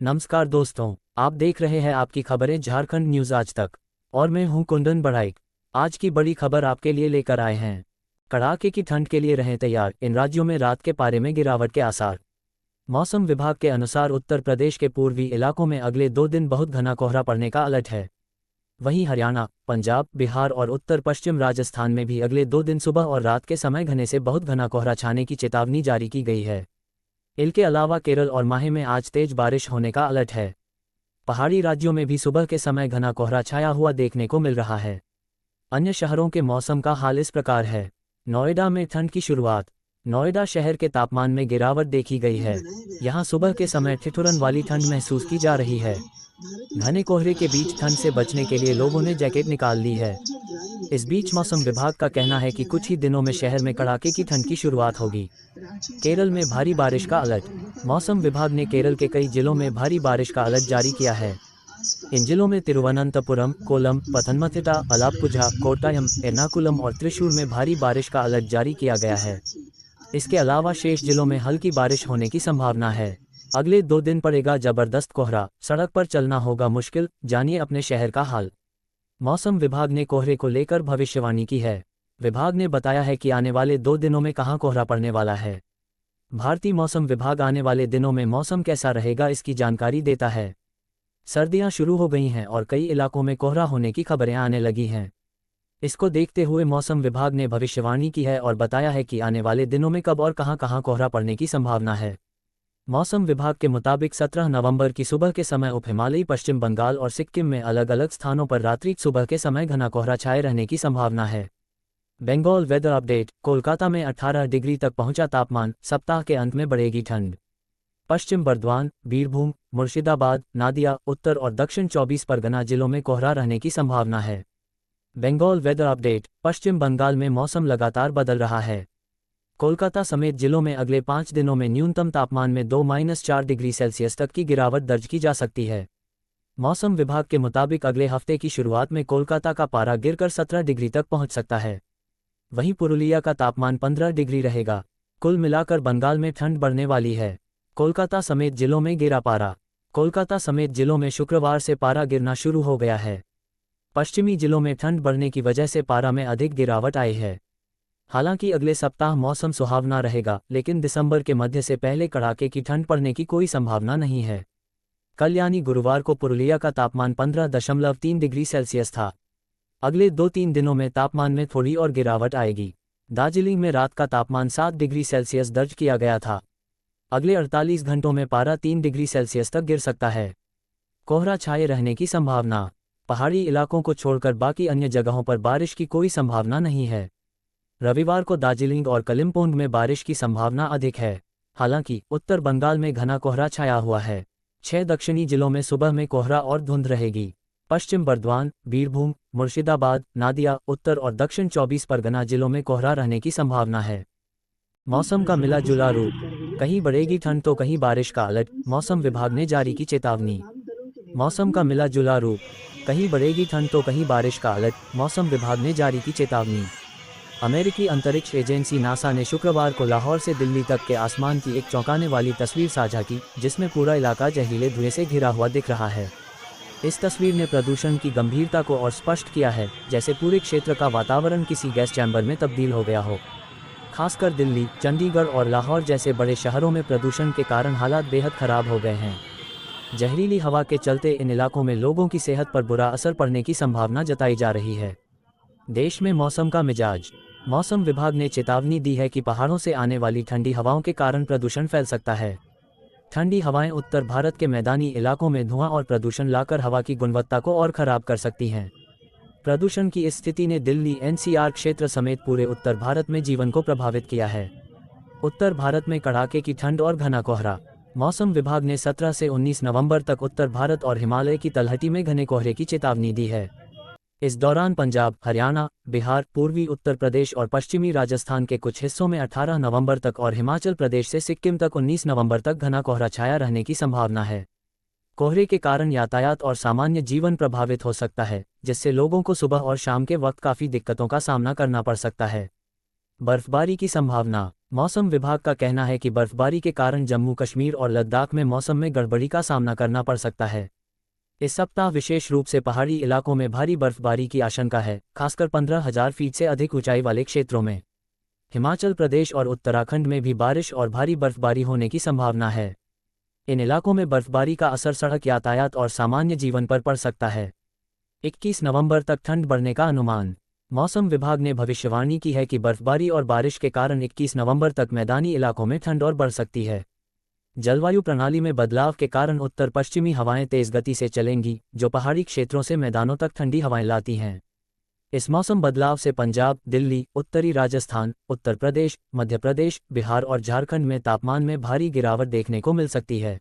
नमस्कार दोस्तों, आप देख रहे हैं आपकी खबरें झारखंड न्यूज़ आज तक और मैं हूं कुंदन बड़ाइक। आज की बड़ी खबर आपके लिए लेकर आए हैं। कड़ाके की ठंड के लिए रहें तैयार, इन राज्यों में रात के पारे में गिरावट के आसार। मौसम विभाग के अनुसार उत्तर प्रदेश के पूर्वी इलाकों में अगले 2 दिन बहुत घना कोहरा पड़ने का अलर्ट है। वहीं हरियाणा, पंजाब, बिहार और उत्तर पश्चिम राजस्थान में भी अगले 2 दिन सुबह और रात के समय घने से बहुत घना कोहरा छाने की चेतावनी जारी की गई है। इनके अलावा केरल और माहे में आज तेज बारिश होने का अलर्ट है। पहाड़ी राज्यों में भी सुबह के समय घना कोहरा छाया हुआ देखने को मिल रहा है। अन्य शहरों के मौसम का हाल इस प्रकार है। नोएडा में ठंड की शुरुआत। नोएडा शहर के तापमान में गिरावट देखी गई है। यहां सुबह के समय ठिठुरन वाली ठंड महसूस की जा रही है। घने कोहरे के बीच ठंड से बचने के लिए लोगों ने जैकेट निकाल ली है। इस बीच मौसम विभाग का कहना है कि कुछ ही दिनों में शहर में कड़ाके की ठंड की शुरुआत होगी। केरल में भारी बारिश का अलर्ट। मौसम विभाग ने केरल के कई जिलों में भारी बारिश का अलर्ट जारी किया है। इन जिलों में तिरुवनंतपुरम, कोल्लम, पथनमथिट्टा, अलाप्पुझा, कोट्टायम, एर्नाकुलम और त्रिशूर में भारी बारिश का अलर्ट जारी किया गया है। इसके अलावा शेष जिलों में हल्की बारिश होने की संभावना है। अगले 2 दिन पड़ेगा जबरदस्त कोहरा, सड़क पर चलना होगा मुश्किल, जानिए अपने शहर का हाल। मौसम विभाग ने कोहरे को लेकर भविष्यवाणी की है। विभाग ने बताया है कि आने वाले 2 दिनों में कहां कोहरा पड़ने वाला है। भारतीय मौसम विभाग आने वाले दिनों में मौसम कैसा रहेगा इसकी जानकारी देता है। सर्दियां शुरू हो गई हैं और कई इलाकों में कोहरा होने की खबरें आने लगी हैं। इसको देखते हुए मौसम विभाग ने भविष्यवाणी की है और बताया है कि आने वाले दिनों में कब और कहां कोहरा पड़ने की संभावना है। मौसम विभाग के मुताबिक 17 नवंबर की सुबह के समय उप हिमालयी पश्चिम बंगाल और सिक्किम में अलग अलग स्थानों पर रात्रि सुबह के समय घना कोहरा छाए रहने की संभावना है। Bengal weather update. कोलकाता में 18 डिग्री तक पहुंचा तापमान, सप्ताह के अंत में बढ़ेगी ठंड। पश्चिम बर्दवान, बीरभूम, मुर्शिदाबाद, नादिया, उत्तर और दक्षिण 24 परगना जिलों में कोहरा रहने की संभावना है। Bengal weather update. पश्चिम बंगाल में मौसम लगातार बदल रहा है। कोलकाता समेत जिलों में अगले 5 दिनों में न्यूनतम तापमान में 2-4 डिग्री सेल्सियस तक की गिरावट दर्ज की जा सकती है। मौसम विभाग के मुताबिक अगले हफ्ते की शुरुआत में कोलकाता का पारा गिरकर 17 डिग्री तक पहुंच सकता है। वहीं पुरुलिया का तापमान 15 डिग्री रहेगा। कुल मिलाकर बंगाल में ठंड बढ़ने वाली है। कोलकाता समेत जिलों में गिरा पारा। कोलकाता समेत जिलों में शुक्रवार से पारा गिरना शुरू हो गया है। पश्चिमी जिलों में ठंड बढ़ने की वजह से पारा में अधिक गिरावट आई है। हालांकि अगले सप्ताह मौसम सुहावना रहेगा, लेकिन दिसंबर के मध्य से पहले कड़ाके की ठंड पड़ने की कोई संभावना नहीं है। कल यानी गुरुवार को पुरुलिया का तापमान 15.3 डिग्री सेल्सियस था। अगले 2-3 दिनों में तापमान में थोड़ी और गिरावट आएगी। दार्जिलिंग में रात का तापमान 7 डिग्री सेल्सियस दर्ज किया गया था। अगले 48 घंटों में पारा 3 डिग्री सेल्सियस तक गिर सकता है। कोहरा छाए रहने की संभावना। पहाड़ी इलाकों को छोड़कर बाकी अन्य जगहों पर बारिश की कोई संभावना नहीं है। रविवार को दार्जिलिंग और कलिम्पोंग में बारिश की संभावना अधिक है। हालांकि उत्तर बंगाल में घना कोहरा छाया हुआ है। 6 दक्षिणी जिलों में सुबह में कोहरा और धुंध रहेगी। पश्चिम बर्दवान, बीरभूम, मुर्शिदाबाद, नादिया, उत्तर और दक्षिण 24 परगना जिलों में कोहरा रहने की संभावना है। मौसम का मिला जुला रूप। कहीं बढ़ेगी ठंड तो कहीं बारिश का अलर्ट, मौसम विभाग ने जारी की चेतावनी। मौसम का मिला जुला रूप। कहीं बढ़ेगी ठंड तो कहीं बारिश का अलर्ट, मौसम विभाग ने जारी की चेतावनी। अमेरिकी अंतरिक्ष एजेंसी नासा ने शुक्रवार को लाहौर से दिल्ली तक के आसमान की एक चौंकाने वाली तस्वीर साझा की, जिसमें पूरा इलाका जहरीले धुएं से घिरा हुआ दिख रहा है। इस तस्वीर ने प्रदूषण की गंभीरता को और स्पष्ट किया है, जैसे पूरे क्षेत्र का वातावरण किसी गैस चैम्बर में तब्दील हो गया हो। खासकर दिल्ली, चंडीगढ़ और लाहौर जैसे बड़े शहरों में प्रदूषण के कारण हालात बेहद खराब हो गए हैं। जहरीली हवा के चलते इन इलाकों में लोगों की सेहत पर बुरा असर पड़ने की संभावना जताई जा रही है। देश में मौसम का मिजाज। मौसम विभाग ने चेतावनी दी है कि पहाड़ों से आने वाली ठंडी हवाओं के कारण प्रदूषण फैल सकता है। ठंडी हवाएं उत्तर भारत के मैदानी इलाकों में धुआं और प्रदूषण लाकर हवा की गुणवत्ता को और खराब कर सकती हैं। प्रदूषण की इस स्थिति ने दिल्ली एनसीआर क्षेत्र समेत पूरे उत्तर भारत में जीवन को प्रभावित किया है। उत्तर भारत में कड़ाके की ठंड और घना कोहरा। मौसम विभाग ने 17 से 19 नवंबर तक उत्तर भारत और हिमालय की तलहटी में घने कोहरे की चेतावनी दी है। इस दौरान पंजाब, हरियाणा, बिहार, पूर्वी उत्तर प्रदेश और पश्चिमी राजस्थान के कुछ हिस्सों में 18 नवंबर तक और हिमाचल प्रदेश से सिक्किम तक 19 नवंबर तक घना कोहरा छाया रहने की संभावना है। कोहरे के कारण यातायात और सामान्य जीवन प्रभावित हो सकता है, जिससे लोगों को सुबह और शाम के वक्त काफ़ी दिक्कतों का सामना करना पड़ सकता है। बर्फबारी की संभावना। मौसम विभाग का कहना है कि बर्फबारी के कारण जम्मू कश्मीर और लद्दाख में मौसम में गड़बड़ी का सामना करना पड़ सकता है। इस सप्ताह विशेष रूप से पहाड़ी इलाकों में भारी बर्फबारी की आशंका है, खासकर 15,000 फीट से अधिक ऊंचाई वाले क्षेत्रों में। हिमाचल प्रदेश और उत्तराखंड में भी बारिश और भारी बर्फबारी होने की संभावना है। इन इलाकों में बर्फबारी का असर सड़क यातायात और सामान्य जीवन पर पड़ सकता है। 21 नवंबर तक ठंड बढ़ने का अनुमान। मौसम विभाग ने भविष्यवाणी की है कि बर्फबारी और बारिश के कारण 21 नवंबर तक मैदानी इलाकों में ठंड और बढ़ सकती है। जलवायु प्रणाली में बदलाव के कारण उत्तर पश्चिमी हवाएं तेज गति से चलेंगी, जो पहाड़ी क्षेत्रों से मैदानों तक ठंडी हवाएं लाती हैं। इस मौसम बदलाव से पंजाब, दिल्ली, उत्तरी राजस्थान, उत्तर प्रदेश, मध्य प्रदेश, बिहार और झारखंड में तापमान में भारी गिरावट देखने को मिल सकती है।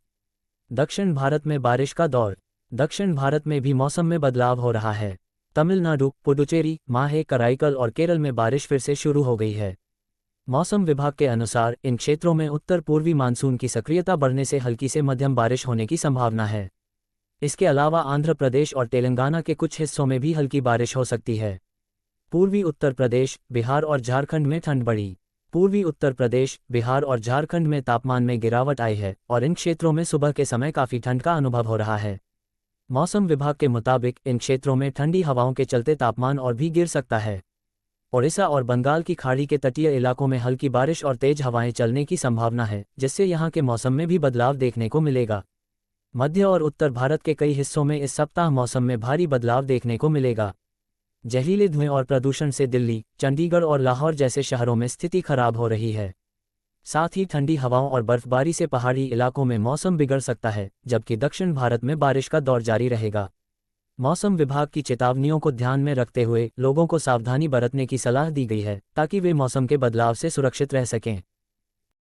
दक्षिण भारत में बारिश का दौर। दक्षिण भारत में भी मौसम में बदलाव हो रहा है। तमिलनाडु, पुडुचेरी, माहे, कराईकल और केरल में बारिश फिर से शुरू हो गई है। मौसम विभाग के अनुसार इन क्षेत्रों में उत्तर पूर्वी मानसून की सक्रियता बढ़ने से हल्की से मध्यम बारिश होने की संभावना है। इसके अलावा आंध्र प्रदेश और तेलंगाना के कुछ हिस्सों में भी हल्की बारिश हो सकती है। पूर्वी उत्तर प्रदेश, बिहार और झारखंड में ठंड बढ़ी। पूर्वी उत्तर प्रदेश, बिहार और झारखंड में तापमान में गिरावट आई है और इन क्षेत्रों में सुबह के समय काफ़ी ठंड का अनुभव हो रहा है। मौसम विभाग के मुताबिक इन क्षेत्रों में ठंडी हवाओं के चलते तापमान और भी गिर सकता है। ओडिशा और बंगाल की खाड़ी के तटीय इलाकों में हल्की बारिश और तेज हवाएं चलने की संभावना है, जिससे यहां के मौसम में भी बदलाव देखने को मिलेगा। मध्य और उत्तर भारत के कई हिस्सों में इस सप्ताह मौसम में भारी बदलाव देखने को मिलेगा। जहरीले धुएं और प्रदूषण से दिल्ली, चंडीगढ़ और लाहौर जैसे शहरों में स्थिति खराब हो रही है। साथ ही ठंडी हवाओं और बर्फबारी से पहाड़ी इलाकों में मौसम बिगड़ सकता है, जबकि दक्षिण भारत में बारिश का दौर जारी रहेगा। मौसम विभाग की चेतावनियों को ध्यान में रखते हुए लोगों को सावधानी बरतने की सलाह दी गई है, ताकि वे मौसम के बदलाव से सुरक्षित रह सकें।